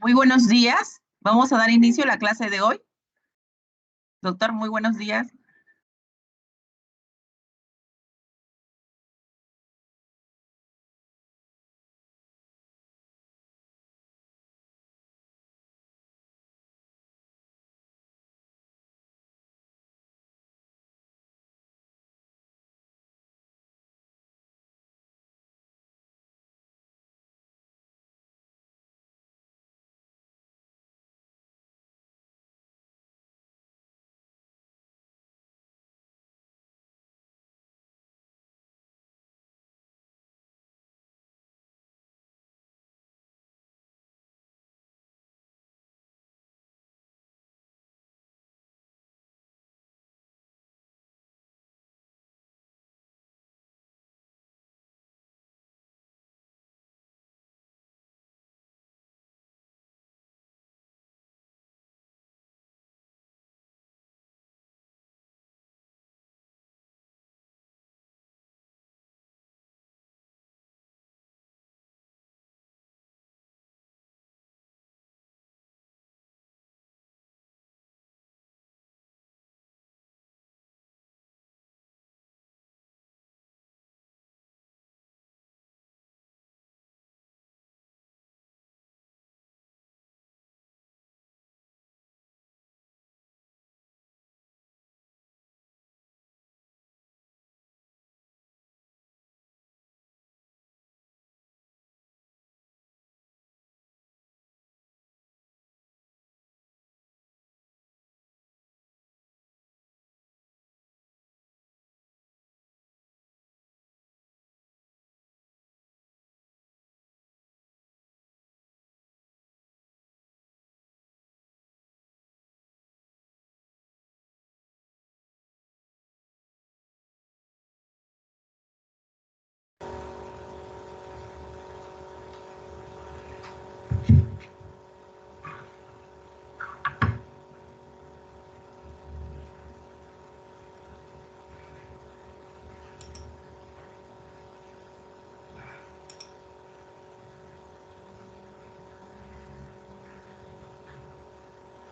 Muy buenos días. Vamos a dar inicio a la clase de hoy. Doctor, muy buenos días.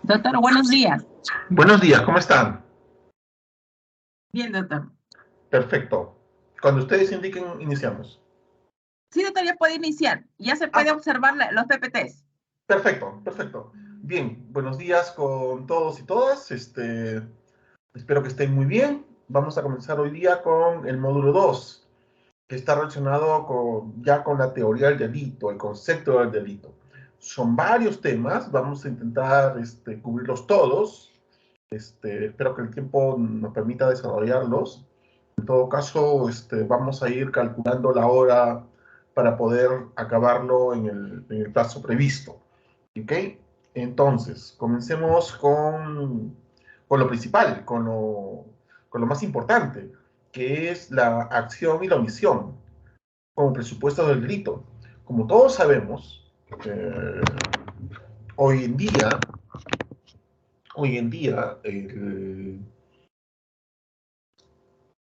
Doctor, buenos días. Buenos días, ¿cómo están? Bien, doctor. Perfecto. Cuando ustedes indiquen, iniciamos. Sí, doctor, ya puede iniciar. Ya se puede observar los PPTs. Perfecto, perfecto. Bien, buenos días con todos y todas. Espero que estén muy bien. Vamos a comenzar hoy día con el módulo 2, que está relacionado ya con la teoría del delito, el concepto del delito. Son varios temas, vamos a intentar cubrirlos todos. Espero que el tiempo nos permita desarrollarlos. En todo caso, vamos a ir calculando la hora para poder acabarlo en el plazo previsto. ¿Ok? Entonces, comencemos con lo principal, con lo más importante, que es la acción y la omisión como presupuesto del delito. Como todos sabemos, hoy en día,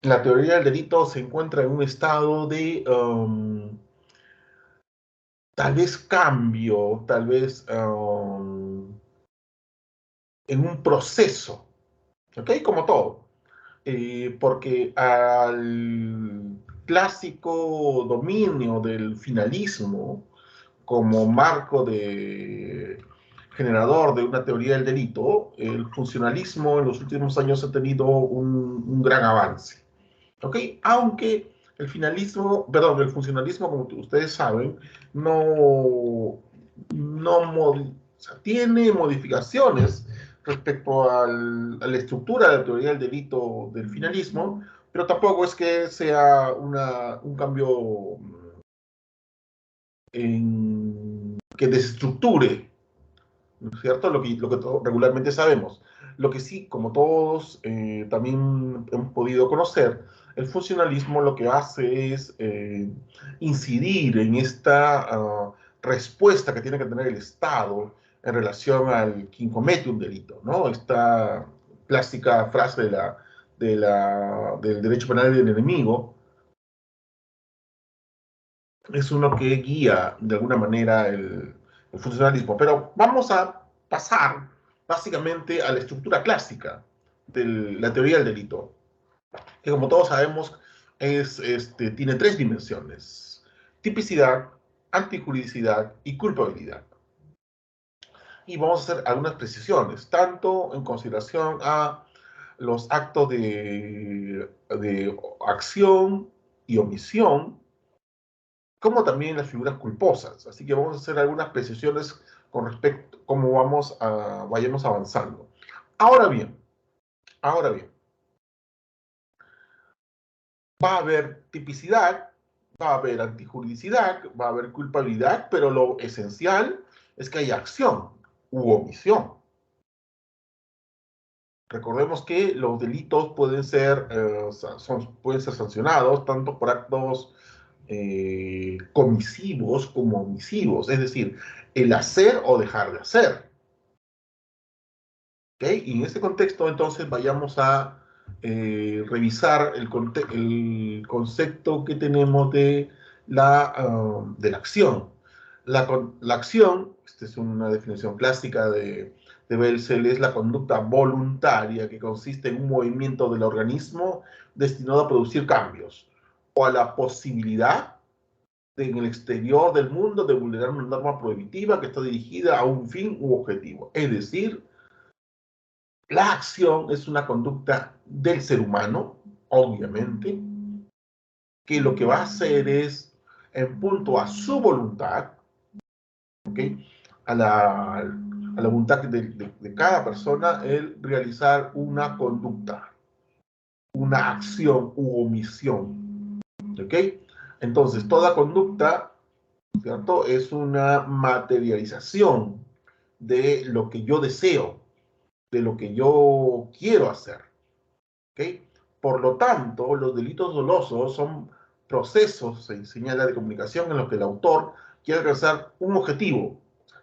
la teoría del delito se encuentra en un estado de tal vez cambio, tal vez en un proceso, ¿ok? Como todo. Porque al clásico dominio del finalismo como marco de generador de una teoría del delito, el funcionalismo en los últimos años ha tenido un gran avance. ¿Ok? Aunque el funcionalismo, como ustedes saben, o sea, tiene modificaciones respecto a la estructura de la teoría del delito del finalismo, pero tampoco es que sea un cambio que desestructure, ¿no es cierto? Lo que regularmente sabemos. Lo que sí, como todos también hemos podido conocer, el funcionalismo lo que hace es incidir en esta respuesta que tiene que tener el Estado en relación al quien comete un delito, ¿no? Esta clásica frase del derecho penal del enemigo es uno que guía de alguna manera el funcionalismo. Pero vamos a pasar básicamente a la estructura clásica de la teoría del delito, que como todos sabemos tiene tres dimensiones: tipicidad, antijuridicidad y culpabilidad. Y vamos a hacer algunas precisiones, tanto en consideración a los actos de acción y omisión, como también las figuras culposas. Así que vamos a hacer algunas precisiones con respecto a cómo vayamos avanzando. Ahora bien, ahora bien, va a haber tipicidad, va a haber antijuridicidad, va a haber culpabilidad, pero lo esencial es que haya acción u omisión. Recordemos que los delitos pueden ser sancionados tanto por actos comisivos como omisivos, es decir, el hacer o dejar de hacer. ¿Okay? Y en este contexto, entonces, vayamos a revisar el concepto que tenemos de la acción. La acción, esta es una definición clásica de Belzel, es la conducta voluntaria que consiste en un movimiento del organismo destinado a producir cambios o a la posibilidad en el exterior del mundo de vulnerar una norma prohibitiva que está dirigida a un fin u objetivo. Es decir, la acción es una conducta del ser humano, obviamente, que lo que va a hacer es, en punto a su voluntad, ¿okay? a la voluntad de cada persona, el realizar una conducta, una acción u omisión. ¿Ok? Entonces, toda conducta, ¿cierto?, es una materialización de lo que yo deseo, de lo que yo quiero hacer. ¿Ok? Por lo tanto, los delitos dolosos son procesos, se señala, de comunicación en los que el autor quiere alcanzar un objetivo.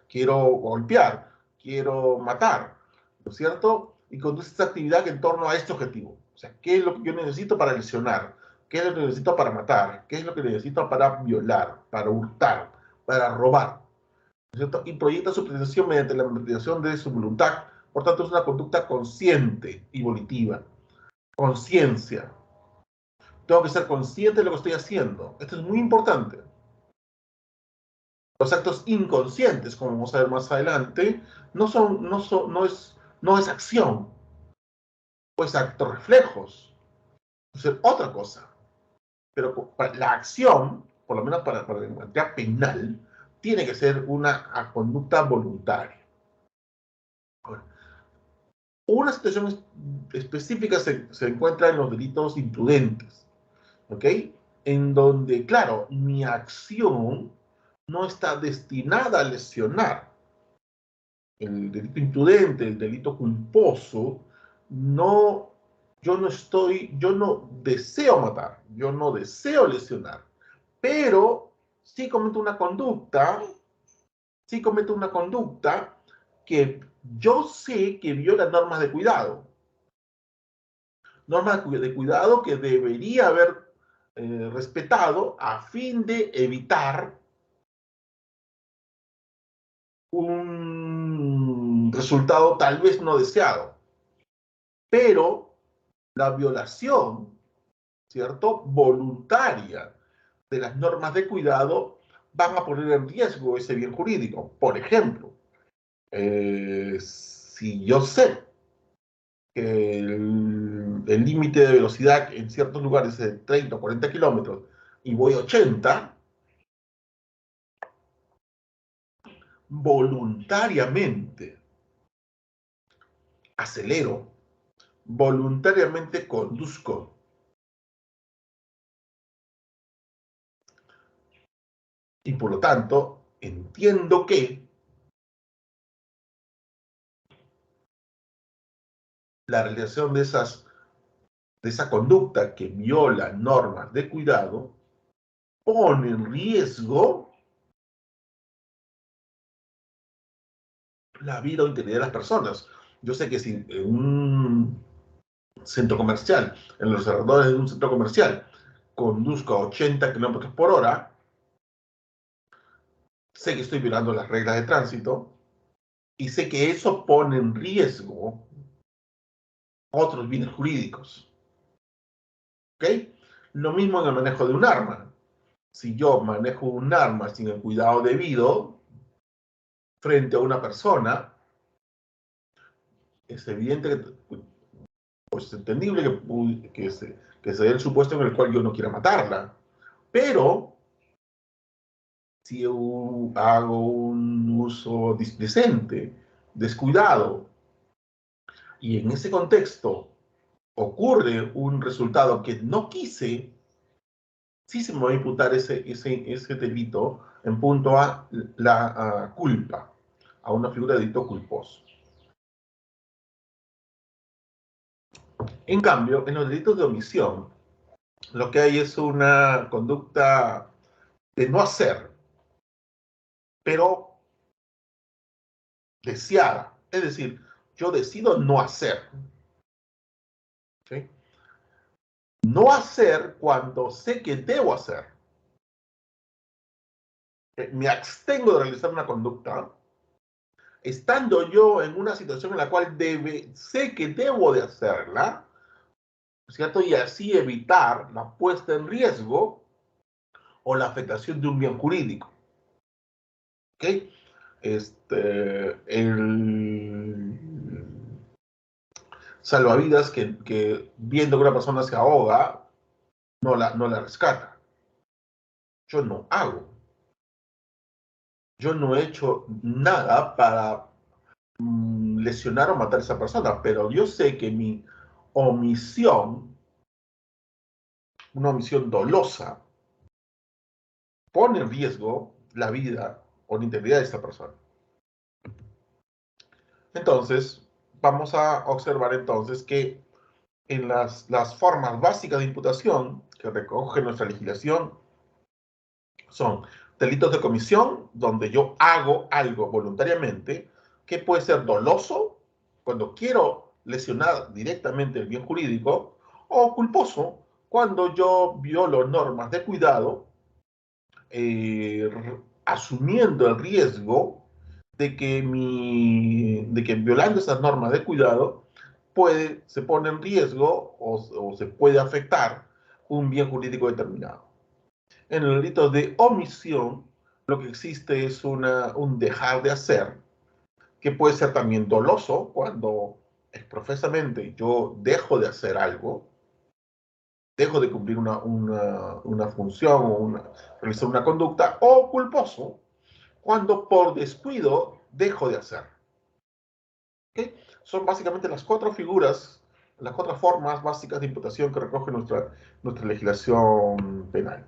Quiero golpear, quiero matar, ¿no es cierto? Y conduce esta actividad en torno a este objetivo. O sea, ¿qué es lo que yo necesito para lesionar? ¿Qué es lo que necesito para matar? ¿Qué es lo que necesito para violar, para hurtar, para robar? ¿No es cierto? Y proyecta su pretensão mediante la manifestación de su voluntad. Por tanto, es una conducta consciente y volitiva. Conciencia. Tengo que ser consciente de lo que estoy haciendo. Esto es muy importante. Los actos inconscientes, como vamos a ver más adelante, no es acción, pues actos reflejos. Es otra cosa. Pero la acción, por lo menos para la materia penal, tiene que ser una conducta voluntaria. Ahora, una situación específica se encuentra en los delitos imprudentes. ¿Ok? En donde, claro, mi acción no está destinada a lesionar. El delito imprudente, el delito culposo, no, yo no deseo matar, yo no deseo lesionar, pero sí cometo una conducta que yo sé que viola normas de cuidado que debería haber respetado a fin de evitar un resultado tal vez no deseado. Pero la violación, ¿cierto?, voluntaria de las normas de cuidado van a poner en riesgo ese bien jurídico. Por ejemplo, si yo sé que el límite de velocidad en ciertos lugares es de 30 o 40 kilómetros y voy a 80, voluntariamente acelero, voluntariamente conduzco. Y por lo tanto, entiendo que la realización de esa conducta que viola normas de cuidado pone en riesgo la vida o integridad de las personas. Yo sé que si en un centro comercial, en los alrededores de un centro comercial, conduzco a 80 kilómetros por hora, sé que estoy violando las reglas de tránsito y sé que eso pone en riesgo otros bienes jurídicos. ¿Ok? Lo mismo en el manejo de un arma. Si yo manejo un arma sin el cuidado debido frente a una persona, es evidente que, pues, es entendible que se dé el supuesto en el cual yo no quiera matarla. Pero si yo hago un uso displicente, descuidado, y en ese contexto ocurre un resultado que no quise, sí se me va a imputar ese delito en punto a la culpa, a una figura de delito culposo. En cambio, en los delitos de omisión, lo que hay es una conducta de no hacer, pero deseada. Es decir, yo decido no hacer. ¿Sí? No hacer cuando sé que debo hacer. Me abstengo de realizar una conducta, estando yo en una situación en la cual sé que debo de hacerla, ¿cierto? Y así evitar la puesta en riesgo o la afectación de un bien jurídico. ¿Ok? El salvavidas que viendo que una persona se ahoga, no la rescata. Yo no hago. Yo no he hecho nada para lesionar o matar a esa persona, pero yo sé que mi omisión, una omisión dolosa, pone en riesgo la vida o la integridad de esta persona. Entonces, vamos a observar entonces que en las formas básicas de imputación que recoge nuestra legislación son delitos de comisión, donde yo hago algo voluntariamente, que puede ser doloso, cuando quiero lesionar directamente el bien jurídico, o culposo, cuando yo violo normas de cuidado, eh, asumiendo el riesgo de que violando esas normas de cuidado se pone en riesgo o se puede afectar un bien jurídico determinado. En el delito de omisión, lo que existe es un dejar de hacer, que puede ser también doloso, cuando expresamente yo dejo de hacer algo, dejo de cumplir una función o realizar una conducta, o culposo, cuando por descuido dejo de hacer. ¿Okay? Son básicamente las cuatro figuras, las cuatro formas básicas de imputación que recoge nuestra legislación penal.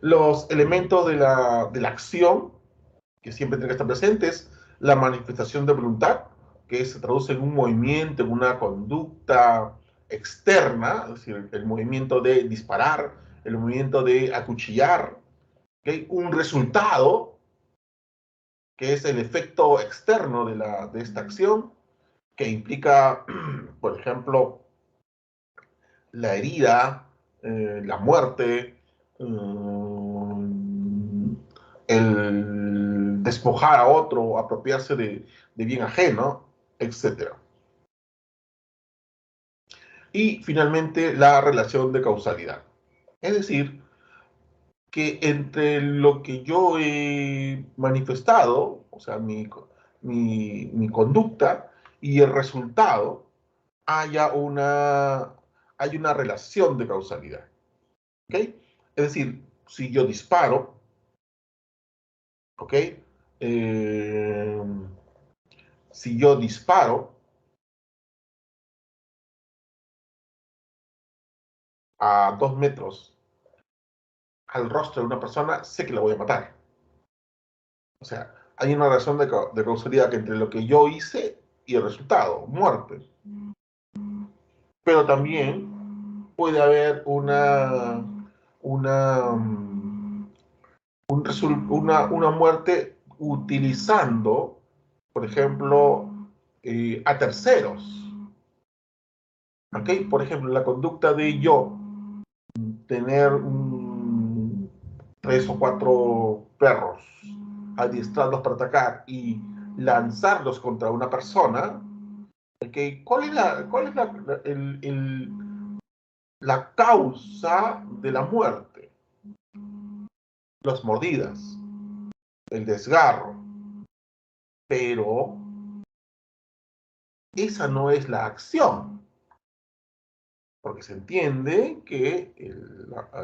Los elementos de la acción que siempre tienen que estar presentes, la manifestación de voluntad, que se traduce en un movimiento, en una conducta externa, es decir, el movimiento de disparar, el movimiento de acuchillar, ¿okay? Un resultado, que es el efecto externo de esta acción, que implica, por ejemplo, la herida, la muerte, el despojar a otro, apropiarse de bien ajeno, etc. Y finalmente la relación de causalidad. Es decir, que entre lo que yo he manifestado, o sea, mi conducta, y el resultado, hay una relación de causalidad. ¿Ok? Es decir, si yo disparo, ¿ok? Eh, si yo disparo a 2 metros al rostro de una persona, sé que la voy a matar. O sea, hay una relación de causalidad entre lo que yo hice y el resultado, muerte. Pero también puede haber una, mm, una muerte utilizando, por ejemplo, a terceros. ¿Ok? Por ejemplo, la conducta de yo tener 3 o 4 perros adiestrarlos para atacar y lanzarlos contra una persona, ¿cuál es la causa de la muerte? Las mordidas, el desgarro. Pero esa no es la acción, porque se entiende que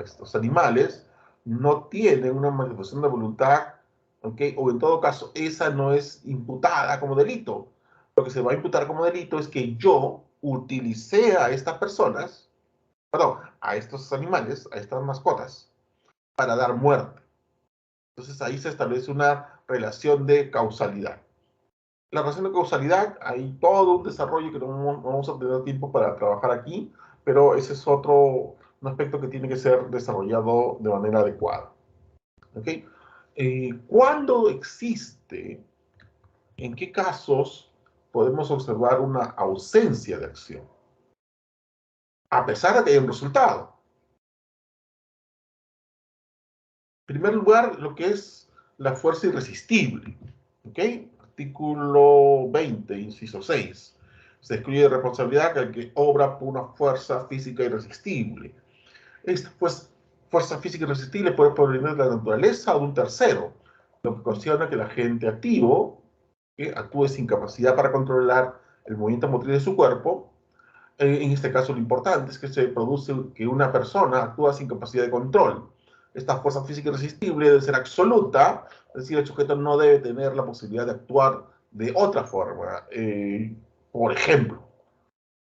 estos animales no tienen una manifestación de voluntad, ¿ok? O en todo caso, esa no es imputada como delito. Lo que se va a imputar como delito es que yo utilicé a estas personas, perdón, a estos animales, a estas mascotas, para dar muerte. Entonces ahí se establece una relación de causalidad. La relación de causalidad, hay todo un desarrollo que no vamos a tener tiempo para trabajar aquí, pero ese es otro un aspecto que tiene que ser desarrollado de manera adecuada. ¿Ok? ¿Cuándo existe, en qué casos podemos observar una ausencia de acción? A pesar de que hay un resultado. En primer lugar, lo que es la fuerza irresistible. ¿Ok? Artículo 20, inciso 6. Se excluye de responsabilidad que el que obra por una fuerza física irresistible. Esta pues, fuerza física irresistible puede provenir de la naturaleza o de un tercero, lo que ocasiona que el agente activo actúe sin capacidad para controlar el movimiento motriz de su cuerpo. En este caso, lo importante es que se produce que una persona actúa sin capacidad de control. Esta fuerza física irresistible debe ser absoluta, es decir, el sujeto no debe tener la posibilidad de actuar de otra forma. Por ejemplo,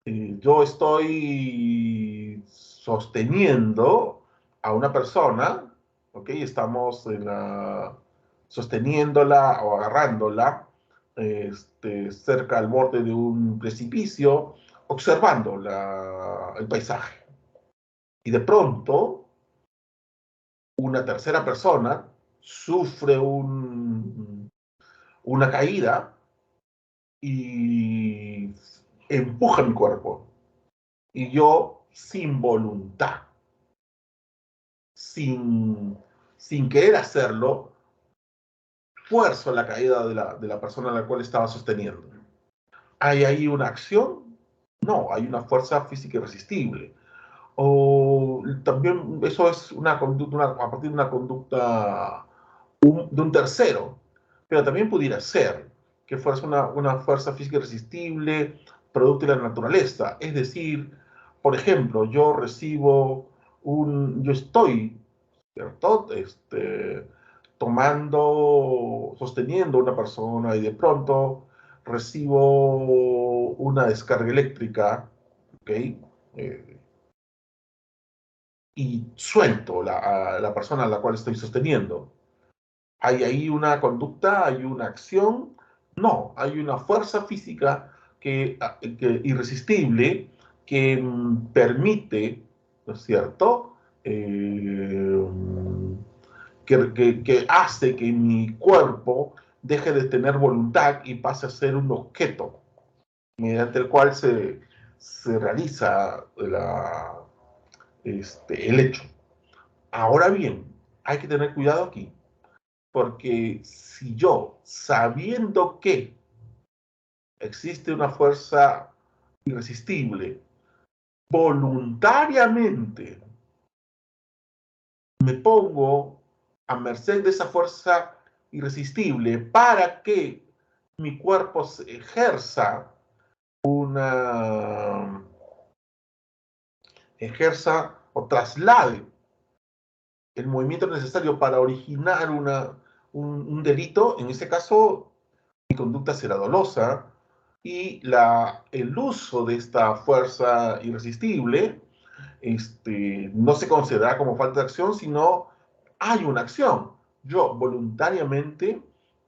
yo estoy sosteniendo a una persona, ¿ok? Estamos sosteniéndola o agarrándola cerca al borde de un precipicio, observando el paisaje. Y de pronto, una tercera persona sufre una caída y empuja mi cuerpo. Y yo, sin voluntad, sin, sin querer hacerlo, fuerzo la caída de la persona a la cual estaba sosteniendo. ¿Hay ahí una acción? No, hay una fuerza física irresistible. O también eso es una conducta, a partir de una conducta de un tercero, pero también pudiera ser que fuese una fuerza física irresistible producto de la naturaleza. Es decir, por ejemplo, yo estoy, ¿cierto? Sosteniendo a una persona y de pronto recibo una descarga eléctrica, ¿ok? Y suelto a la persona a la cual estoy sosteniendo. ¿Hay ahí una conducta? ¿Hay una acción? No, hay una fuerza física irresistible que permite, ¿no es cierto? Que hace que mi cuerpo deje de tener voluntad y pase a ser un objeto mediante el cual se realiza el hecho. Ahora bien, hay que tener cuidado aquí, porque si yo, sabiendo que existe una fuerza irresistible, voluntariamente me pongo a merced de esa fuerza irresistible para que mi cuerpo ejerza o traslade el movimiento necesario para originar un delito, en ese caso mi conducta será dolosa y el uso de esta fuerza irresistible no se considera como falta de acción, sino hay una acción. Yo voluntariamente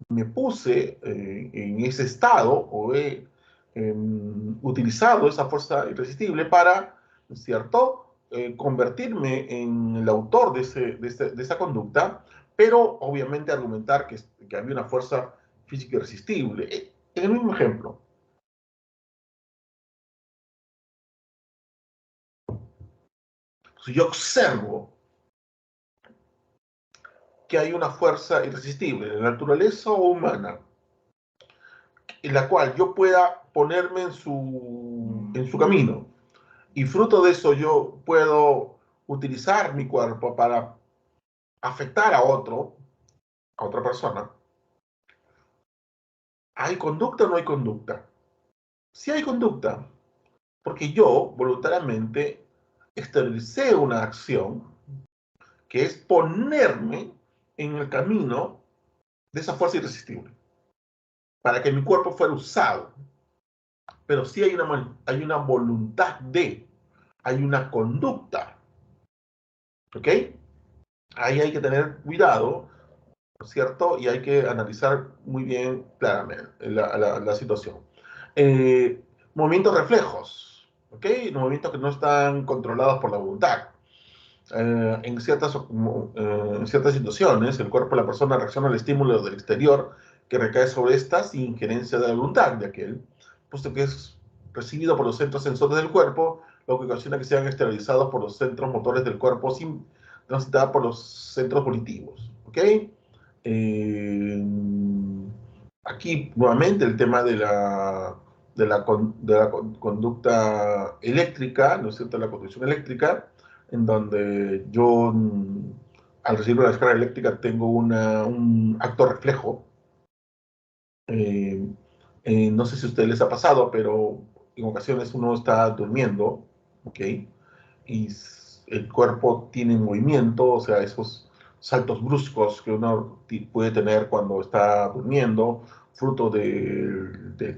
me puse en ese estado o he utilizado esa fuerza irresistible para, ¿cierto?, convertirme en el autor de esa conducta, pero obviamente argumentar que había una fuerza física irresistible. En el mismo ejemplo, si yo observo que hay una fuerza irresistible, de naturaleza o humana, en la cual yo pueda ponerme en su camino, y fruto de eso yo puedo utilizar mi cuerpo para afectar a otra persona, ¿hay conducta o no hay conducta? Sí hay conducta, porque yo voluntariamente exterioricé una acción que es ponerme en el camino de esa fuerza irresistible, para que mi cuerpo fuera usado. Pero sí hay una voluntad hay una conducta, ¿ok? Ahí hay que tener cuidado, ¿no es cierto? Y hay que analizar muy bien claramente la situación. Movimientos reflejos, ¿ok? Movimientos que no están controlados por la voluntad. En ciertas situaciones, el cuerpo de la persona reacciona al estímulo del exterior que recae sobre esta sin injerencia de la voluntad de aquel, puesto que es recibido por los centros sensores del cuerpo, lo que ocasiona que sean exteriorizados por los centros motores del cuerpo sin transitar por los centros volitivos. ¿Ok? Eh, Aquí, nuevamente, el tema de la conducta eléctrica, ¿no es cierto?, la conducción eléctrica, en donde yo, al recibir una descarga eléctrica, tengo un acto reflejo. Eh, no sé si a ustedes les ha pasado, pero en ocasiones uno está durmiendo, ¿ok? Y el cuerpo tiene movimiento, o sea, esos saltos bruscos que uno puede tener cuando está durmiendo, fruto de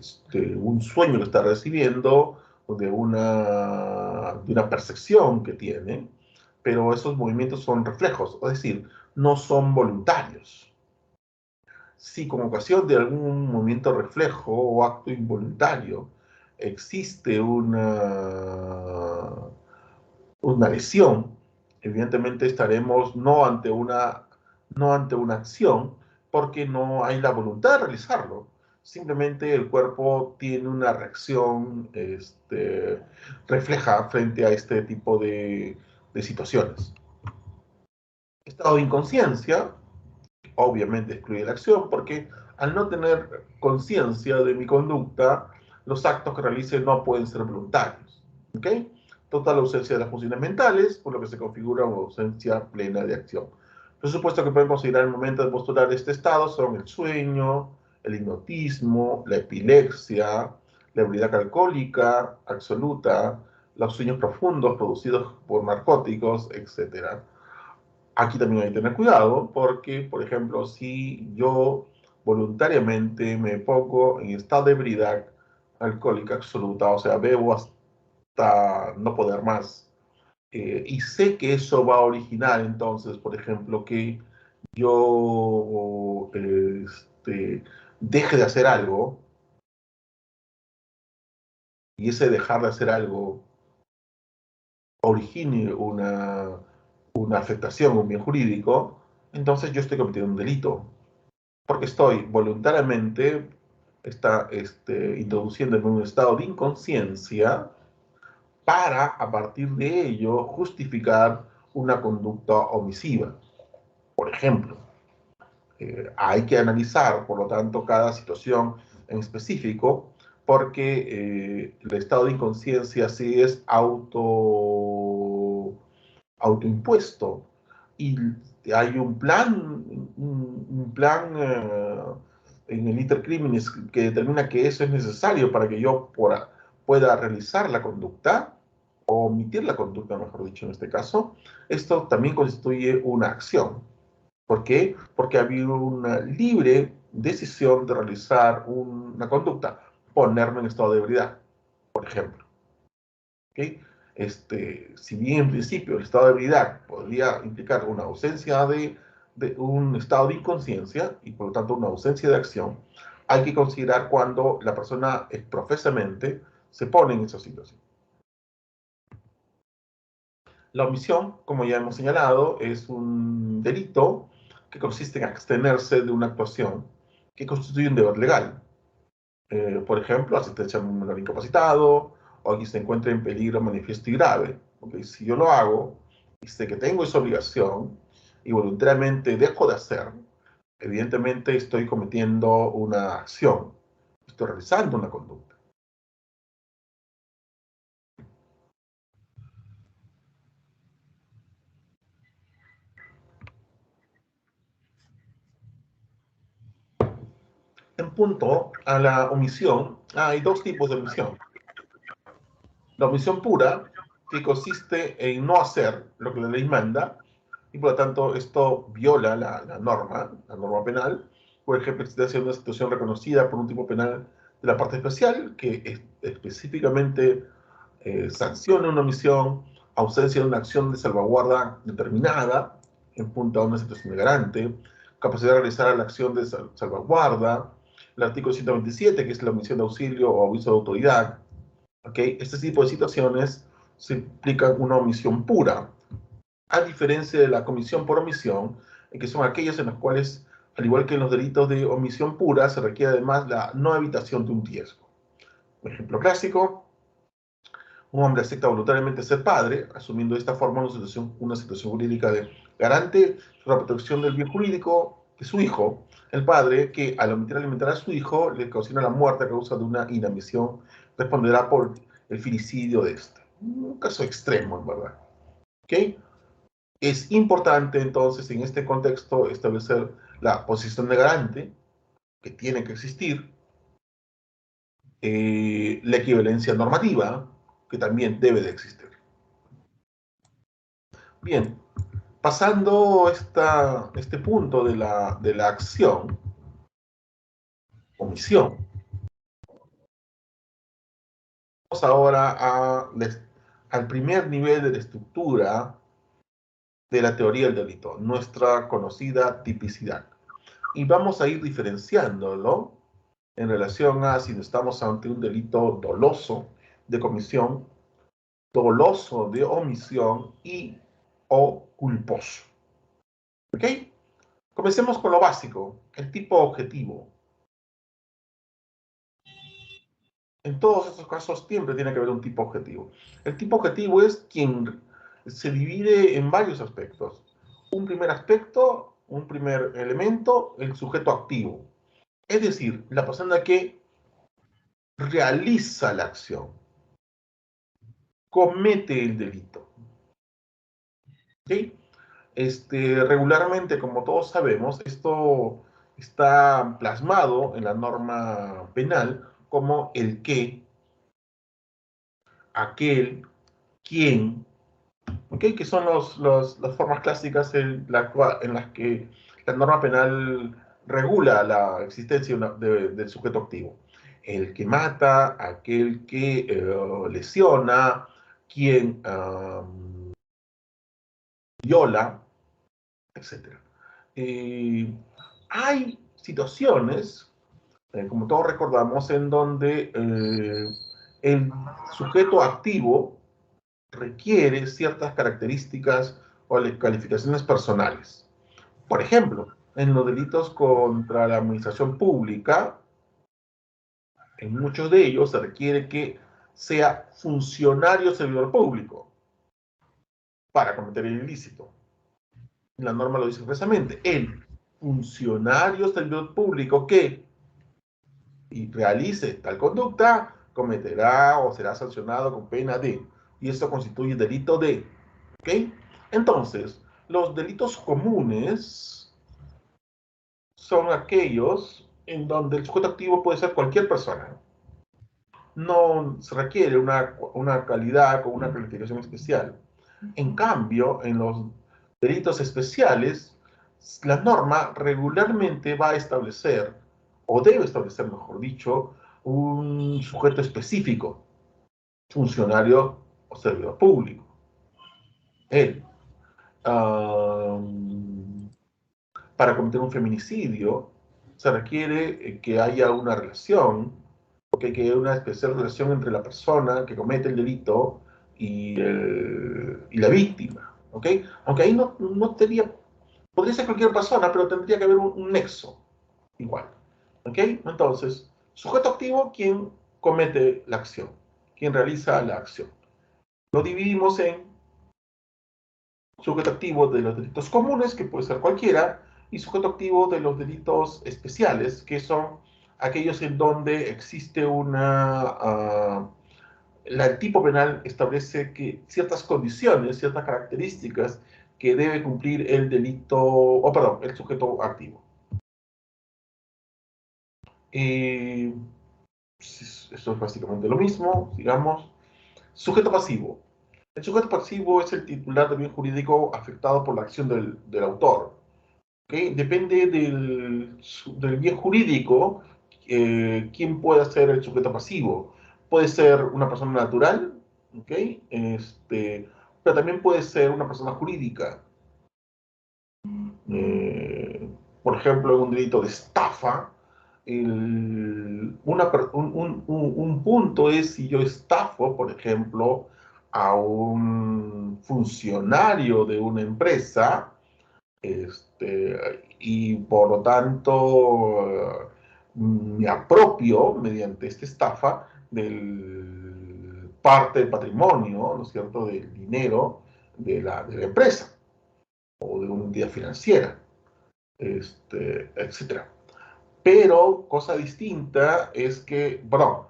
un sueño que está recibiendo o de una percepción que tiene, pero esos movimientos son reflejos, es decir, no son voluntarios. Si con ocasión de algún movimiento reflejo o acto involuntario existe una lesión, evidentemente estaremos no ante una acción, porque no hay la voluntad de realizarlo. Simplemente el cuerpo tiene una reacción refleja frente a este tipo de situaciones. Estado de inconsciencia, obviamente excluye la acción, porque al no tener conciencia de mi conducta, los actos que realice no pueden ser voluntarios. ¿Ok? Total ausencia de las funciones mentales, por lo que se configura una ausencia plena de acción. Por supuesto que pueden considerar el momento de postular este estado son el sueño, el hipnotismo, la epilepsia, la ebriedad alcohólica absoluta, los sueños profundos producidos por narcóticos, etc. Aquí también hay que tener cuidado porque, por ejemplo, si yo voluntariamente me pongo en estado de ebriedad alcohólica absoluta, o sea, bebo hasta no poder más, y sé que eso va a originar entonces, por ejemplo, que yo deje de hacer algo, y ese dejar de hacer algo origine una afectación, un bien jurídico, entonces yo estoy cometiendo un delito. Porque estoy voluntariamente introduciéndome en un estado de inconsciencia para, a partir de ello, justificar una conducta omisiva. Por ejemplo, hay que analizar, por lo tanto, cada situación en específico, porque el estado de inconsciencia sí es autoimpuesto y hay un plan en el intercriminis que determina que eso es necesario para que yo pueda realizar la conducta o omitir la conducta, mejor dicho, en este caso. Esto también constituye una acción. ¿Por qué? Porque ha habido una libre decisión de realizar una conducta, ponerme en estado de ebriedad, por ejemplo. ¿Okay? Si bien en principio el estado de ebriedad podría implicar una ausencia de un estado de inconsciencia y por lo tanto una ausencia de acción, hay que considerar cuando la persona profesamente se pone en esa situación. La omisión, como ya hemos señalado, es un delito que consiste en abstenerse de una actuación que constituye un deber legal. Por ejemplo, asistencia a un menor incapacitado o a quien se encuentre en peligro manifiesto y grave. Porque si yo lo hago y sé que tengo esa obligación, y voluntariamente dejo de hacer, evidentemente estoy cometiendo una acción, estoy realizando una conducta. En punto a la omisión, hay dos tipos de omisión. La omisión pura, que consiste en no hacer lo que la ley manda, y por lo tanto esto viola la norma penal. Por ejemplo, si hace una situación reconocida por un tipo penal de la parte especial, que específicamente sanciona una omisión, ausencia de una acción de salvaguarda determinada, en punto a una situación de garante, capacidad de realizar la acción de salvaguarda, el artículo 127, que es la omisión de auxilio o aviso de autoridad. ¿Okay? Este tipo de situaciones se implican una omisión pura, a diferencia de la comisión por omisión, que son aquellas en las cuales, al igual que en los delitos de omisión pura, se requiere además la no evitación de un riesgo. Un ejemplo clásico: un hombre acepta voluntariamente ser padre, asumiendo de esta forma una situación jurídica de garante sobre la protección del bien jurídico de su hijo. El padre, que al omitir alimentar a su hijo, le ocasiona la muerte a causa de una inanición, responderá por el filicidio de este. Un caso extremo, en verdad. ¿Okay? Es importante, entonces, en este contexto, establecer la posición de garante, que tiene que existir, la equivalencia normativa, que también debe de existir. Bien, pasando este punto de la acción, omisión, vamos ahora al primer nivel de la estructura de la teoría del delito, nuestra conocida tipicidad. Y vamos a ir diferenciándolo en relación a si estamos ante un delito doloso de comisión, doloso de omisión y o culposo. ¿Ok? Comencemos con lo básico, el tipo objetivo. En todos estos casos siempre tiene que haber un tipo objetivo. El tipo objetivo es quien se divide en varios aspectos. Un primer aspecto, un primer elemento, el sujeto activo. Es decir, la persona que realiza la acción, comete el delito. ¿Sí? Regularmente, como todos sabemos, esto está plasmado en la norma penal como el que, aquel, quien, ¿okay? Que son las formas clásicas en las que la norma penal regula la existencia del sujeto activo. El que mata, aquel que lesiona, quien viola, etc. Hay situaciones, como todos recordamos, en donde el sujeto activo requiere ciertas características o calificaciones personales. Por ejemplo, en los delitos contra la administración pública, en muchos de ellos se requiere que sea funcionario servidor público para cometer el ilícito. La norma lo dice expresamente. El funcionario servidor público que realice tal conducta cometerá o será sancionado con pena de, y esto constituye delito de. ¿Ok? Entonces, los delitos comunes son aquellos en donde el sujeto activo puede ser cualquier persona. No se requiere una calidad con una calificación especial. En cambio, en los delitos especiales, la norma regularmente va a establecer, o debe establecer, mejor dicho, un sujeto específico, funcionario o servidor público. Él, para cometer un feminicidio, se requiere que haya una relación, que haya una especial relación entre la persona que comete el delito y la víctima. ¿Ok? Aunque ahí no tenía, podría ser cualquier persona, pero tendría que haber un nexo igual. ¿Ok? Entonces, sujeto activo, quien comete la acción, quien realiza la acción. Lo dividimos en sujeto activo de los delitos comunes, que puede ser cualquiera, y sujeto activo de los delitos especiales, que son aquellos en donde existe el tipo penal establece que ciertas condiciones, ciertas características que debe cumplir el delito, o perdón, el sujeto activo. Esto es básicamente lo mismo, digamos. Sujeto pasivo. El sujeto pasivo es el titular del bien jurídico afectado por la acción del autor. ¿Okay? Depende del bien jurídico, quién puede ser el sujeto pasivo. Puede ser una persona natural, ¿okay? Pero también puede ser una persona jurídica. Eh, por ejemplo, en un delito de estafa, un punto es si yo estafo, por ejemplo, a un funcionario de una empresa, y por lo tanto me apropio mediante esta estafa del parte del patrimonio, ¿no es cierto?, del dinero de la empresa o de una entidad financiera, etcétera. Pero cosa distinta es que, perdón,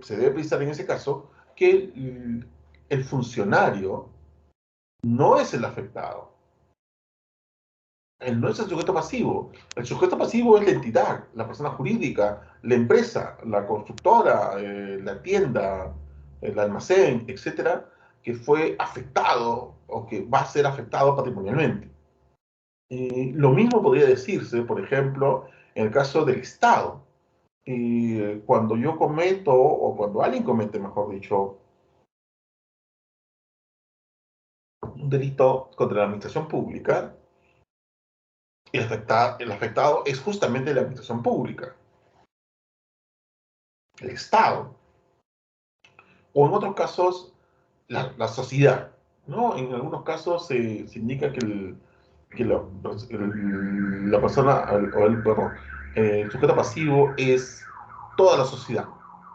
se debe precisar en ese caso que el funcionario no es el afectado. Él no es el sujeto pasivo. El sujeto pasivo es la entidad, la persona jurídica, la empresa, la constructora, la tienda, el almacén, etcétera, que fue afectado o que va a ser afectado patrimonialmente. Lo mismo podría decirse, por ejemplo, en el caso del Estado. Cuando yo cometo, o cuando alguien comete, mejor dicho, un delito contra la administración pública, el afectado es justamente la administración pública, el Estado, o en otros casos, la sociedad, ¿no? En algunos casos se indica que la persona, perdón, el sujeto pasivo es toda la sociedad.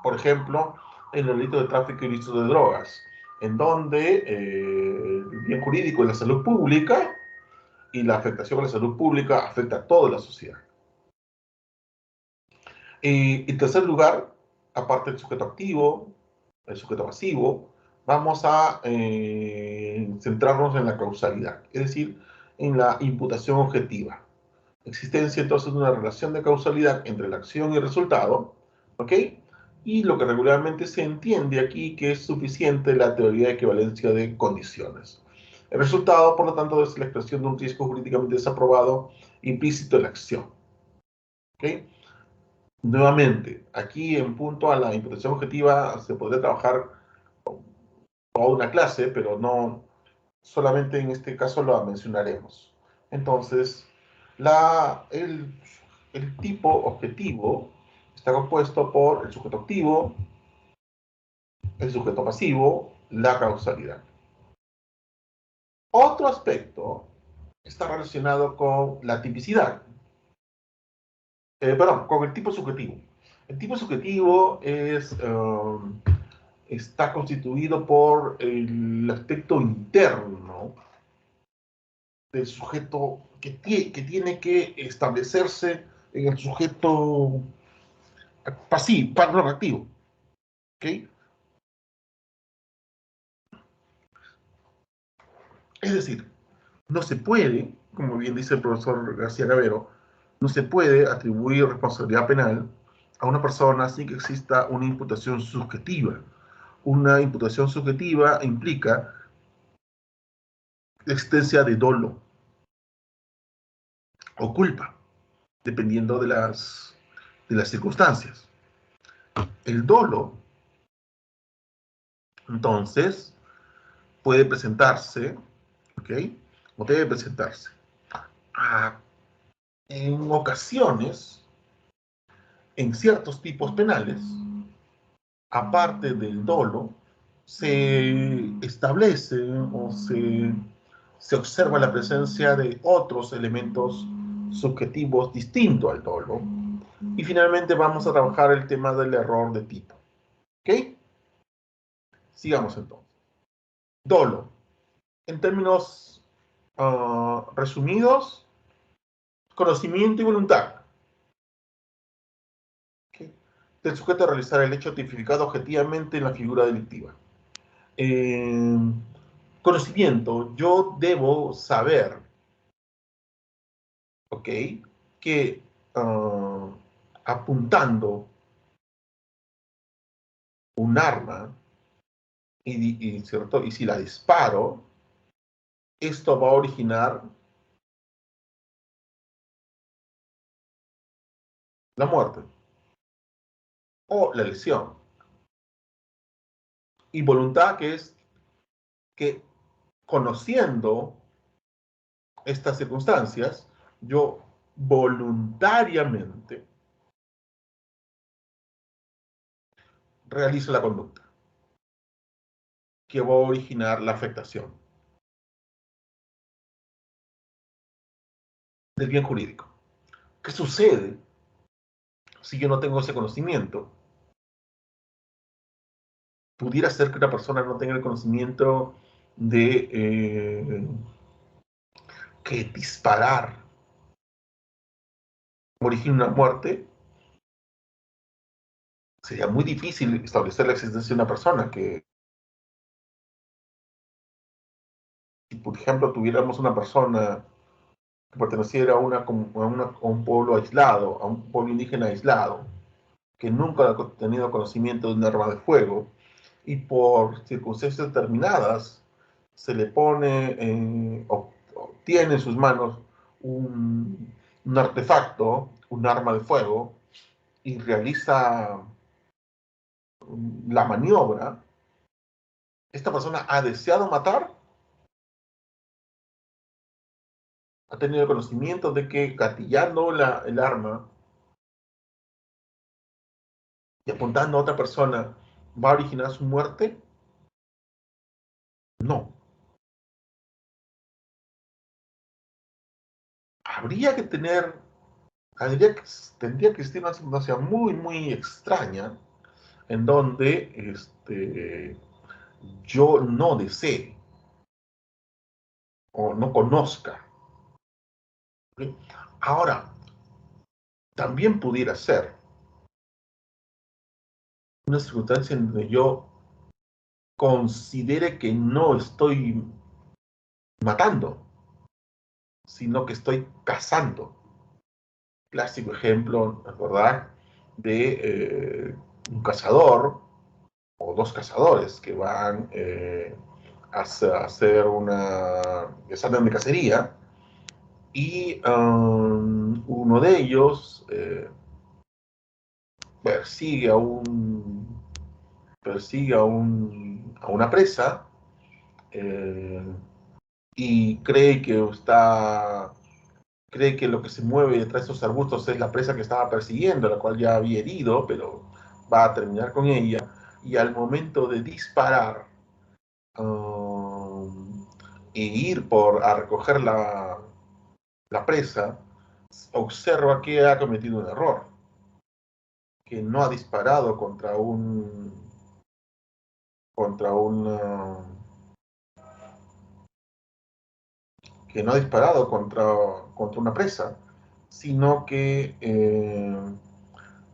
Por ejemplo, en el delito de tráfico ilícito de drogas, en donde el bien jurídico es la salud pública y la afectación a la salud pública afecta a toda la sociedad. En tercer lugar, aparte del sujeto activo, el sujeto pasivo, vamos a centrarnos en la causalidad, es decir, en la imputación objetiva. Existencia entonces de una relación de causalidad entre la acción y el resultado, ¿ok? Y lo que regularmente se entiende aquí que es suficiente la teoría de equivalencia de condiciones. El resultado, por lo tanto, es la expresión de un riesgo jurídicamente desaprobado implícito en la acción, ¿ok? Nuevamente, aquí en punto a la imputación objetiva se podría trabajar toda una clase, pero no solamente en este caso lo mencionaremos. Entonces, el tipo objetivo está compuesto por el sujeto activo, el sujeto pasivo, la causalidad. Otro aspecto está relacionado con la tipicidad. Perdón, con el tipo subjetivo. El tipo subjetivo está constituido por el aspecto interno del sujeto que tiene que establecerse en el sujeto pasivo, perdón, activo. ¿Okay? Es decir, no se puede, como bien dice el profesor García Gavero, no se puede atribuir responsabilidad penal a una persona sin que exista una imputación subjetiva. Una imputación subjetiva implica la existencia de dolo o culpa, dependiendo de las circunstancias. El dolo, entonces, puede presentarse, ¿ok? O debe presentarse. En ocasiones, en ciertos tipos penales, aparte del dolo, se establece o se observa la presencia de otros elementos subjetivos distintos al dolo. Y finalmente vamos a trabajar el tema del error de tipo. ¿Ok? Sigamos entonces. Dolo. En términos resumidos, conocimiento y voluntad. ¿Okay? Del sujeto a realizar el hecho tipificado objetivamente en la figura delictiva. Eh, conocimiento, yo debo saber, ¿ok? Que apuntando un arma ¿cierto? Y si la disparo, esto va a originar la muerte o la lesión. Y voluntad, que es que conociendo estas circunstancias, yo voluntariamente realizo la conducta que va a originar la afectación del bien jurídico. ¿Qué sucede si yo no tengo ese conocimiento? Pudiera ser que una persona no tenga el conocimiento de que disparar origina una muerte. Sería muy difícil establecer la existencia de una persona que, si por ejemplo tuviéramos una persona que perteneciera a un pueblo aislado, a un pueblo indígena aislado, que nunca ha tenido conocimiento de un arma de fuego, y por circunstancias determinadas se le pone, o tiene en sus manos un artefacto, un arma de fuego, y realiza la maniobra, esta persona ha deseado matar, ha tenido conocimiento de que gatillando el arma y apuntando a otra persona va a originar su muerte. No. Habría que tener, tendría que existir una circunstancia muy, muy extraña en donde yo no desee o no conozca. ¿Okay? Ahora, también pudiera ser una circunstancia en donde yo considere que no estoy matando, sino que estoy cazando. Clásico ejemplo, ¿verdad? De un cazador o dos cazadores que van a hacer que salen de cacería y uno de ellos persigue a una presa eh, y cree que lo que se mueve detrás de esos arbustos es la presa que estaba persiguiendo, la cual ya había herido, pero va a terminar con ella. Y al momento de disparar e ir a recoger la presa, observa que ha cometido un error, que no ha disparado contra un, que no ha disparado contra una presa, sino que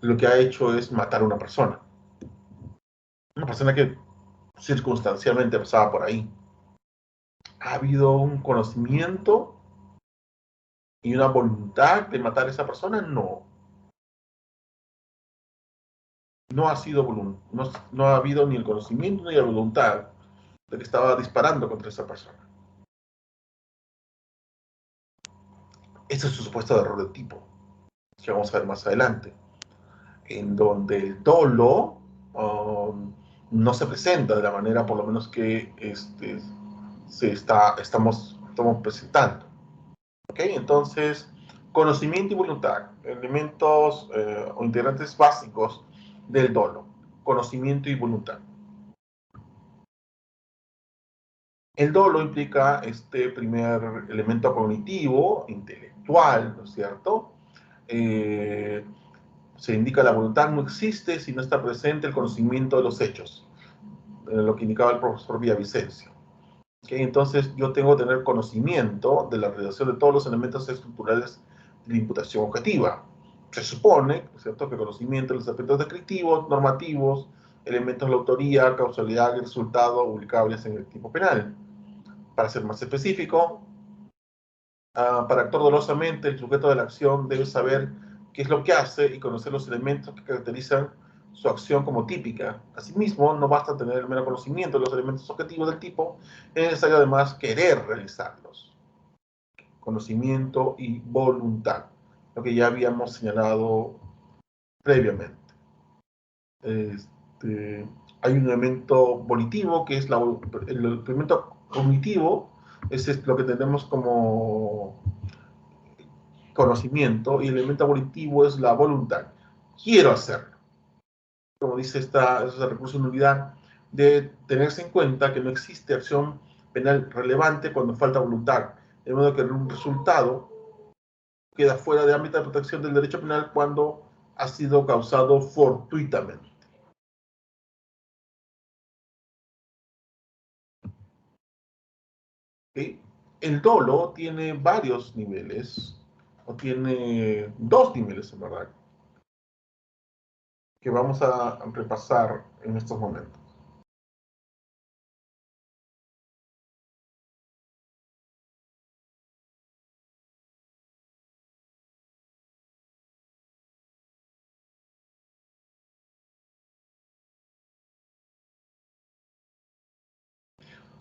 lo que ha hecho es matar a una persona que circunstancialmente pasaba por ahí. ¿Ha habido un conocimiento y una voluntad de matar a esa persona? No. No ha habido ni el conocimiento ni la voluntad de que estaba disparando contra esa persona. Ese es su supuesto error de tipo, que vamos a ver más adelante, en donde el dolo no se presenta de la manera por lo menos que estamos presentando. ¿Okay? Entonces, conocimiento y voluntad, elementos o integrantes básicos del dolo, conocimiento y voluntad. El dolo implica este primer elemento cognitivo, intelectual, ¿no es cierto? Se indica la voluntad no existe si no está presente el conocimiento de los hechos, lo que indicaba el profesor Villavicencio. ¿Ok? Entonces, yo tengo que tener conocimiento de la relación de todos los elementos estructurales de la imputación objetiva. Se supone, ¿cierto?, que conocimiento de los aspectos descriptivos, normativos, elementos de la autoría, causalidad y resultado publicables en el tipo penal. Para ser más específico, para actuar dolosamente, el sujeto de la acción debe saber qué es lo que hace y conocer los elementos que caracterizan su acción como típica. Asimismo, no basta tener el mero conocimiento de los elementos objetivos del tipo, es necesario además querer realizarlos. Conocimiento y voluntad, lo que ya habíamos señalado previamente. Hay un elemento volitivo que es el elemento cognitivo, ese es lo que tenemos como conocimiento, y el elemento volitivo es la voluntad. Quiero hacerlo. Como dice ese recurso de nulidad, de tenerse en cuenta que no existe acción penal relevante cuando falta voluntad, de modo que un resultado queda fuera de ámbito de protección del derecho penal cuando ha sido causado fortuitamente. ¿Okay? El dolo tiene varios niveles, o tiene dos niveles en verdad, que vamos a repasar en estos momentos.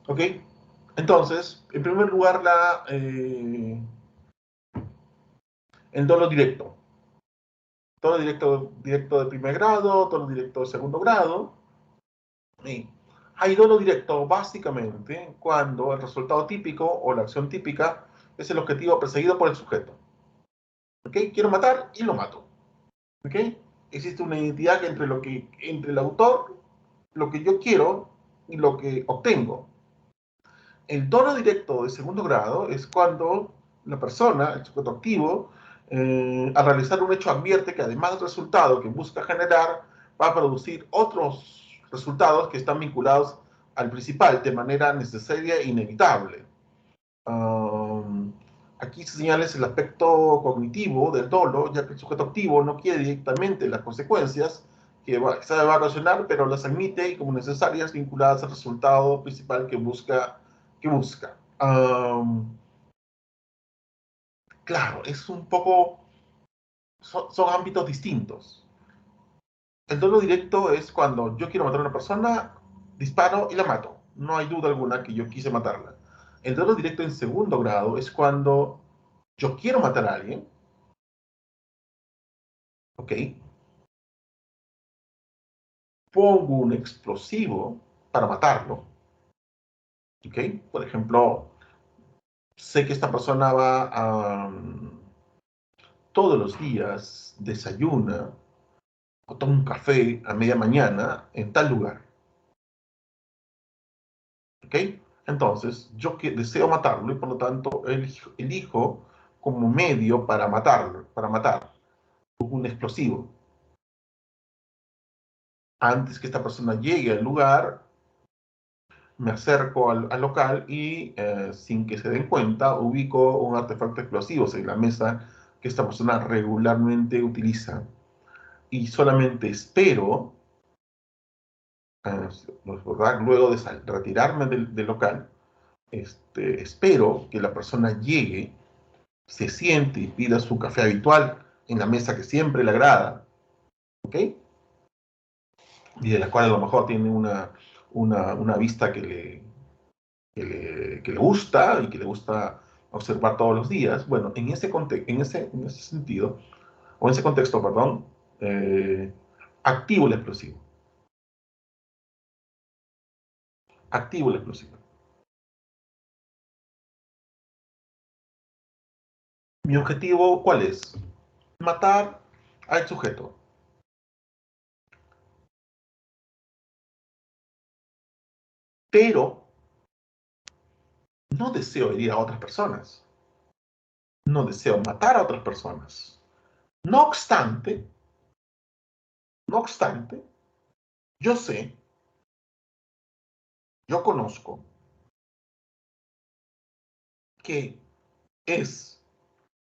¿Ok? Entonces, en primer lugar, el dolo directo. Dolo directo de primer grado, dolo directo de segundo grado. Y hay dolo directo básicamente cuando el resultado típico o la acción típica es el objetivo perseguido por el sujeto. ¿Ok? Quiero matar y lo mato. ¿Ok? Existe una identidad entre el autor, lo que yo quiero y lo que obtengo. El dolo directo de segundo grado es cuando la persona, el sujeto activo, al realizar un hecho advierte que además del resultado que busca generar, va a producir otros resultados que están vinculados al principal de manera necesaria e inevitable. Um, Aquí se señala el aspecto cognitivo del dolo, ya que el sujeto activo no quiere directamente las consecuencias que sabe va a ocasionar, pero las admite y como necesarias vinculadas al resultado principal que busca. Claro, es un poco, son ámbitos distintos. El dolo directo es cuando yo quiero matar a una persona, disparo y la mato. No hay duda alguna que yo quise matarla. El dolo directo en segundo grado es cuando yo quiero matar a alguien, ¿ok? Pongo un explosivo para matarlo, ¿ok? Por ejemplo, sé que esta persona va a, todos los días desayuna o toma un café a media mañana en tal lugar, ¿ok? Entonces, yo que deseo matarlo y por lo tanto elijo como medio para matar un explosivo. Antes que esta persona llegue al lugar, me acerco al local y sin que se den cuenta, ubico un artefacto explosivo en la mesa que esta persona regularmente utiliza. Y solamente espero, luego de retirarme del local, espero que la persona llegue, se siente y pida su café habitual en la mesa que siempre le agrada, ¿ok? Y de la cual a lo mejor tiene una vista que le gusta y que le gusta observar todos los días. Bueno, en ese sentido, o en ese contexto, perdón, eh, activo el explosivo. Activo el explosivo. Mi objetivo, ¿cuál es? Matar al sujeto. Pero no deseo herir a otras personas. No deseo matar a otras personas. No obstante, no obstante, yo sé, yo conozco que es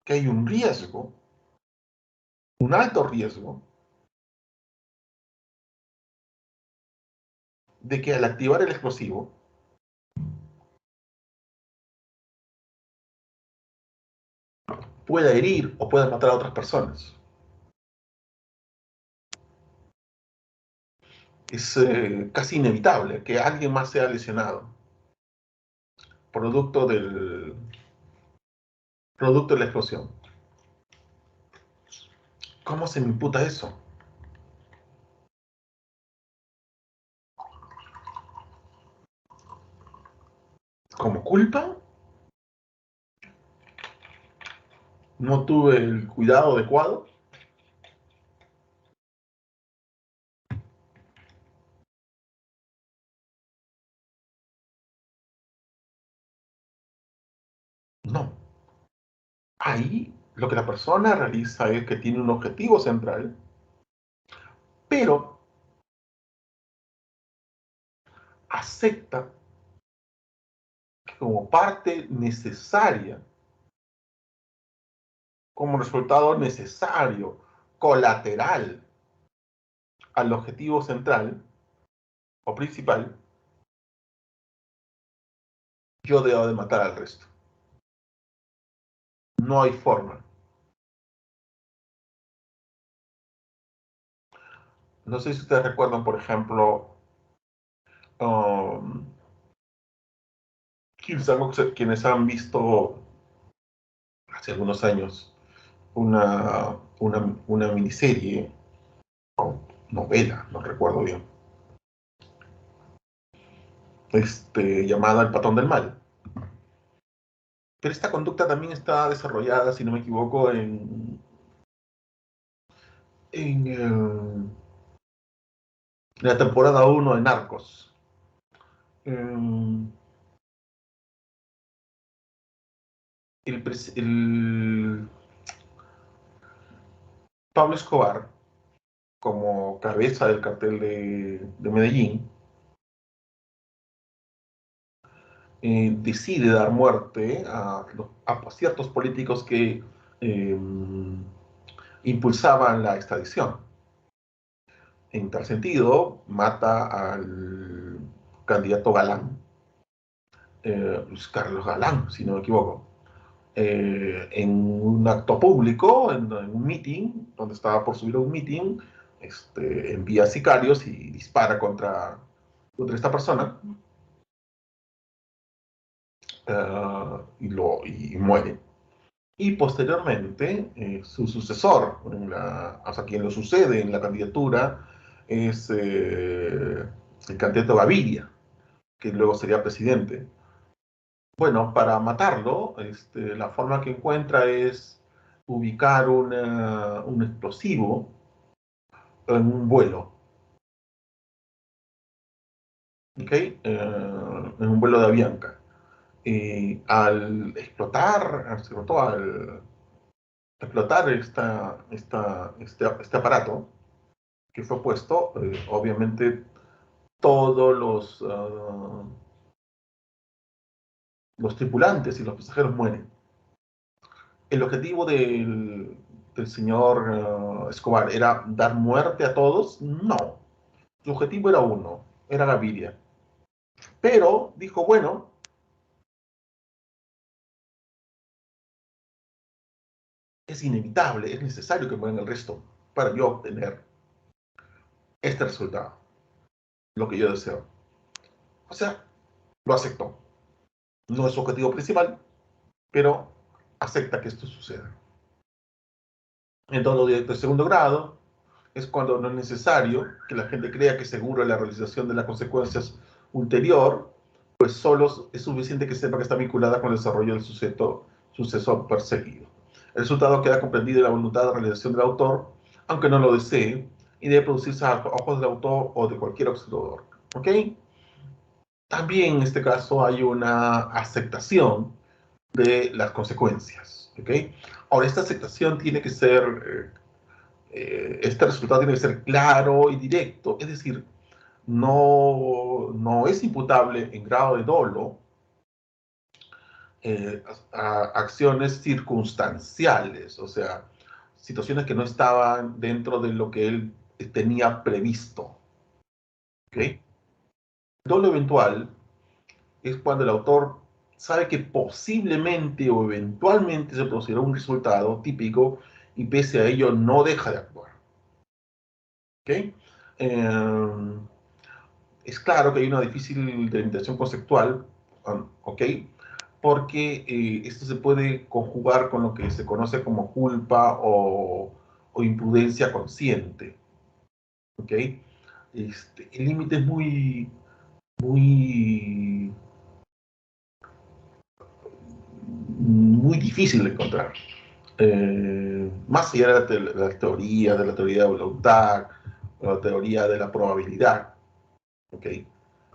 que hay un riesgo, un alto riesgo, de que al activar el explosivo pueda herir o pueda matar a otras personas. Es casi inevitable que alguien más sea lesionado, producto producto de la explosión. ¿Cómo se me imputa eso? ¿Como culpa? ¿No tuve el cuidado adecuado? No. Ahí lo que la persona realiza es que tiene un objetivo central, pero acepta que como parte necesaria, como resultado necesario, colateral al objetivo central o principal, yo debo de matar al resto. No hay forma. No sé si ustedes recuerdan, por ejemplo, um, quienes han visto hace algunos años una miniserie o novela, no recuerdo bien, llamada El Patrón del Mal. Pero esta conducta también está desarrollada, si no me equivoco, en la temporada 1 de Narcos. El Pablo Escobar, como cabeza del cartel de Medellín, decide dar muerte a ciertos políticos que eh, impulsaban la extradición. En tal sentido, mata al candidato Galán, Luis Carlos Galán, si no me equivoco, en un acto público, en un meeting, donde estaba por subir a un meeting, envía sicarios y dispara contra esta persona y muere. Y posteriormente, su sucesor, o sea, quien lo sucede en la candidatura, es el candidato Gaviria, que luego sería presidente. Bueno, para matarlo, la forma que encuentra es ubicar un explosivo en un vuelo, ¿ok? En un vuelo de Avianca. Al explotar, sobre todo al explotar este aparato que fue puesto, obviamente todos los tripulantes y los pasajeros mueren. El objetivo del señor Escobar era dar muerte a todos. No, su objetivo era uno, era Gaviria. Pero dijo, bueno, es inevitable, es necesario que mueran el resto para yo obtener este resultado, lo que yo deseo. O sea, lo aceptó. No es su objetivo principal, pero acepta que esto suceda. En todo de segundo grado es cuando no es necesario que la gente crea que seguro la realización de las consecuencias ulterior, pues solo es suficiente que sepa que está vinculada con el desarrollo del suceso perseguido. El resultado queda comprendido en la voluntad de realización del autor, aunque no lo desee, y debe producirse a ojos del autor o de cualquier observador. ¿Ok? También en este caso hay una aceptación de las consecuencias. ¿Ok? Ahora, esta aceptación tiene que ser este resultado tiene que ser claro y directo, es decir, no es imputable en grado de dolo acciones circunstanciales, o sea, situaciones que no estaban dentro de lo que él tenía previsto. ¿Ok? Dolo eventual es cuando el autor sabe que posiblemente o eventualmente se producirá un resultado típico y pese a ello no deja de actuar. ¿Ok? Eh, es claro que hay una difícil delimitación conceptual, ¿ok? Porque esto se puede conjugar con lo que se conoce como culpa o imprudencia consciente, ¿ok? El límite es muy, muy difícil de encontrar. Más allá de la teoría de voluntad, la teoría de la probabilidad, ¿ok?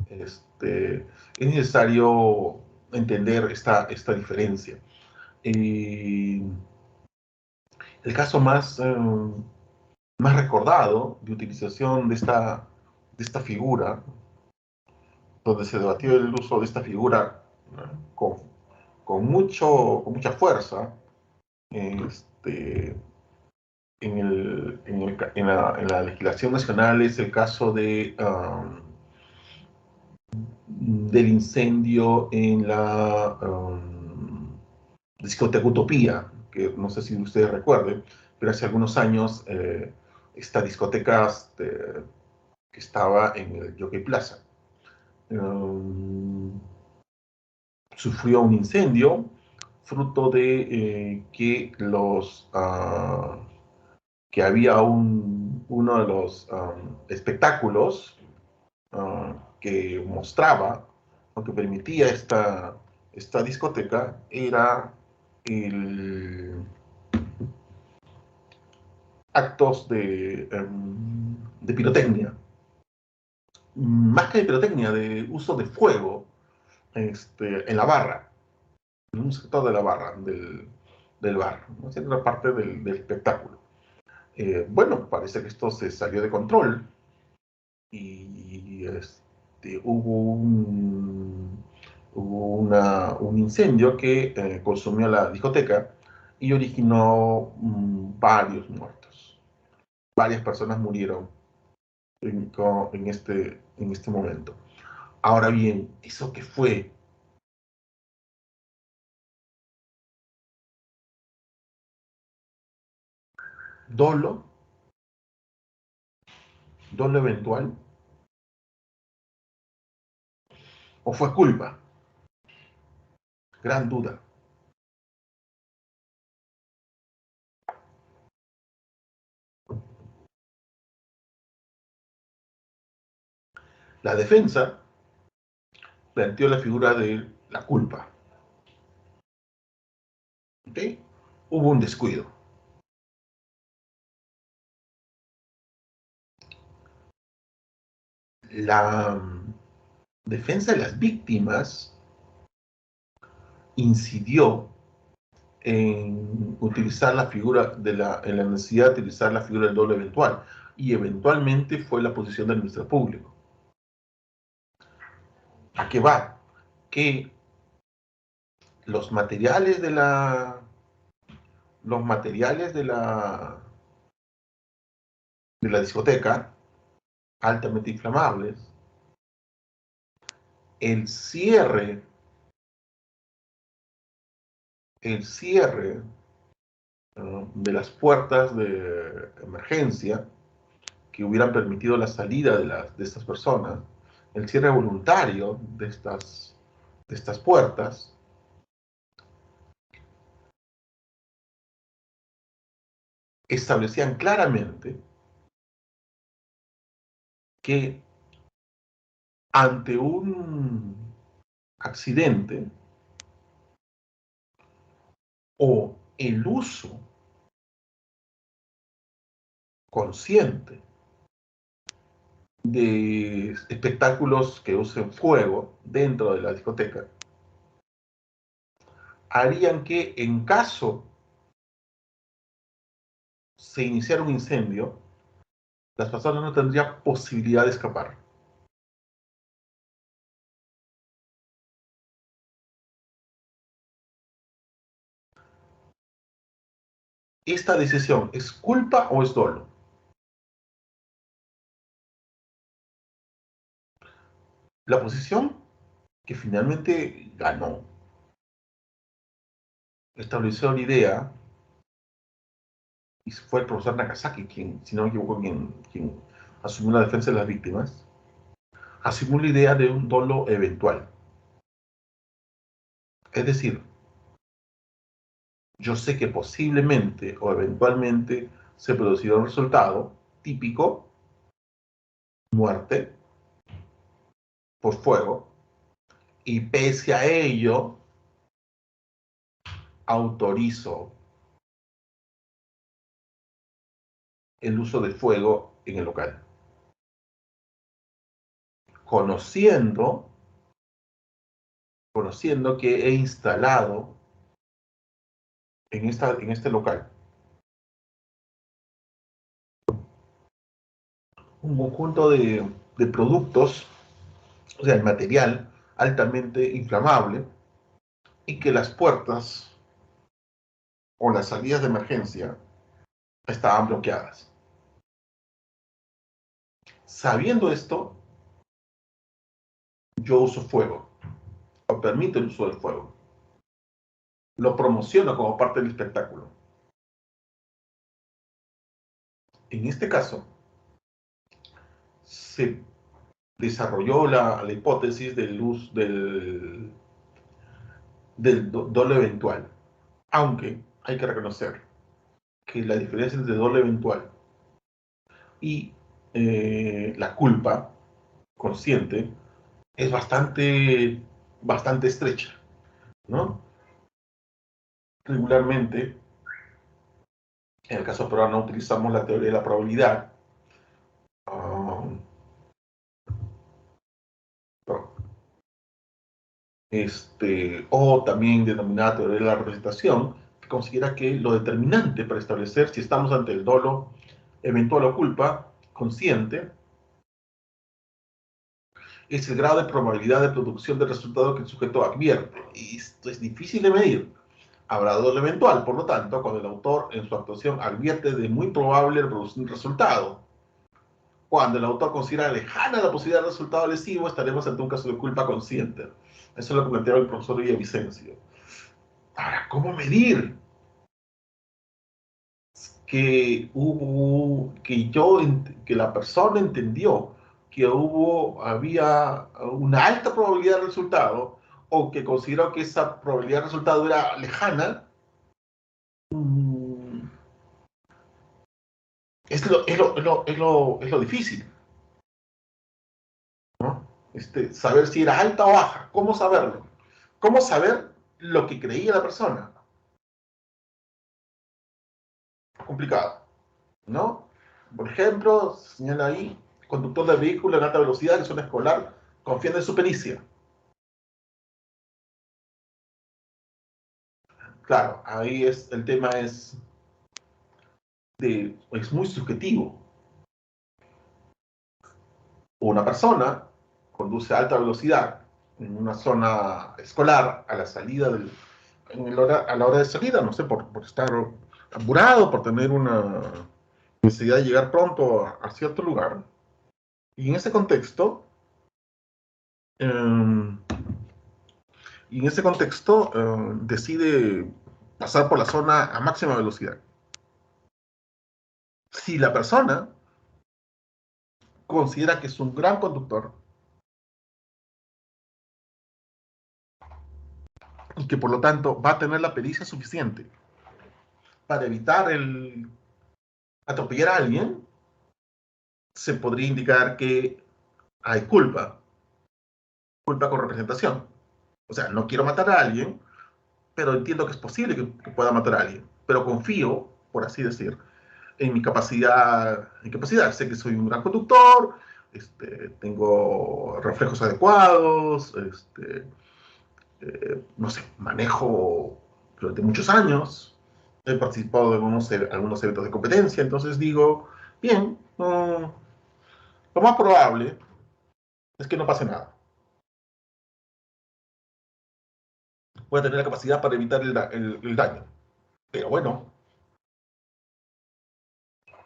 Es necesario entender esta diferencia. Eh, el caso más recordado de utilización de esta figura, donde se debatió el uso de esta figura con, con mucha fuerza, este, en la legislación nacional es el caso del incendio en la discoteca Utopía, que no sé si ustedes recuerden, pero hace algunos años esta discoteca que estaba en el Jockey Plaza um, sufrió un incendio fruto de que había uno de los espectáculos que mostraba o que permitía esta discoteca era el actos de pirotecnia. Más que de pirotecnia, de uso de fuego en la barra, en un sector de la barra, del bar, ¿no? Siendo una parte del espectáculo. Bueno, parece que esto se salió de control y hubo un incendio que consumió la discoteca y originó varios muertos. Varias personas murieron en este momento. Ahora bien, ¿eso qué fue? ¿Dolo? ¿Dolo eventual? ¿O fue culpa? Gran duda. La defensa planteó la figura de la culpa. ¿Ok? Hubo un descuido. La defensa de las víctimas incidió en utilizar la figura en la necesidad de utilizar la figura del doble eventual y eventualmente fue la posición del Ministerio Público. ¿A qué va? Que los materiales de la discoteca, altamente inflamables, el cierre, de las puertas de emergencia que hubieran permitido la salida de estas personas, el cierre voluntario de estas puertas, establecían claramente que ante un accidente o el uso consciente de espectáculos que usen fuego dentro de la discoteca, harían que en caso se iniciara un incendio, las personas no tendrían posibilidad de escapar. ¿esta decisión es culpa o es dolo? La posición que finalmente ganó estableció la idea, y fue el profesor Nagasaki quien, si no me equivoco, quien asumió la defensa de las víctimas, asumió la idea de un dolo eventual. Es decir, yo sé que posiblemente o eventualmente se producirá un resultado típico, muerte por fuego, y pese a ello, autorizo el uso de fuego en el local, conociendo, conociendo que he instalado en este local un conjunto de productos, o sea, el material altamente inflamable, y que las puertas o las salidas de emergencia estaban bloqueadas. Sabiendo esto, yo uso fuego, o permito el uso del fuego. Lo promociono como parte del espectáculo. En este caso, se desarrolló la hipótesis del dolo eventual. Aunque hay que reconocer que la diferencia entre dolo eventual y la culpa consciente es bastante estrecha, ¿no? Regularmente, en el caso peruano, utilizamos la teoría de la probabilidad, uh, o también denominada teoría de la representación, que considera que lo determinante para establecer si estamos ante el dolo eventual o culpa consciente es el grado de probabilidad de producción del resultado que el sujeto advierte. Y esto es difícil de medir. Habrá dolo eventual, por lo tanto, cuando el autor en su actuación advierte de muy probable producir un resultado. Cuando el autor considera lejana la posibilidad de resultado lesivo, estaremos ante un caso de culpa consciente. Eso es lo que planteaba el profesor Villavicencio. Ahora, ¿cómo medir que la persona entendió que había una alta probabilidad de resultado, o que consideró que esa probabilidad de resultado era lejana? Mm, es lo difícil, ¿no? Saber si era alta o baja. ¿Cómo saberlo? ¿Cómo saber lo que creía la persona? Complicado, ¿no? Por ejemplo, señala ahí, conductor de vehículo en alta velocidad en zona escolar, confiando en su pericia. Claro, ahí el tema es muy subjetivo. Una persona conduce a alta velocidad en una zona escolar a la salida a la hora de salida, no sé, por estar apurado, por tener una necesidad de llegar pronto a cierto lugar. Y en ese contexto, eh, decide pasar por la zona a máxima velocidad. Si la persona considera que es un gran conductor y que por lo tanto va a tener la pericia suficiente para evitar atropellar a alguien, se podría indicar que hay culpa con representación. O sea, no quiero matar a alguien, pero entiendo que es posible que pueda matar a alguien. Pero confío, por así decir, en mi capacidad. Sé que soy un gran conductor, tengo reflejos adecuados, no sé, manejo durante muchos años, he participado en algunos eventos de competencia, entonces digo, bien, lo más probable es que no pase nada. Voy a tener la capacidad para evitar el daño. Pero bueno,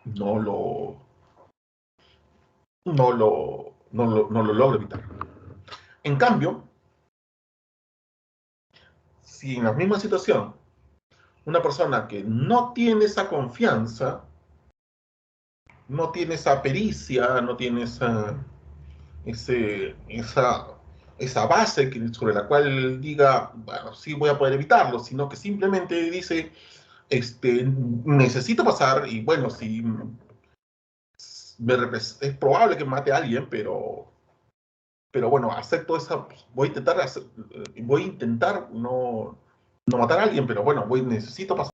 no lo logro evitar. En cambio, si en la misma situación una persona que no tiene esa confianza, no tiene esa pericia, no tiene ese, esa, esa base sobre la cual diga, bueno, sí voy a poder evitarlo, sino que simplemente dice, necesito pasar y bueno, si es probable que mate a alguien, pero bueno, acepto esa, voy a intentar no matar a alguien, pero bueno, necesito pasar.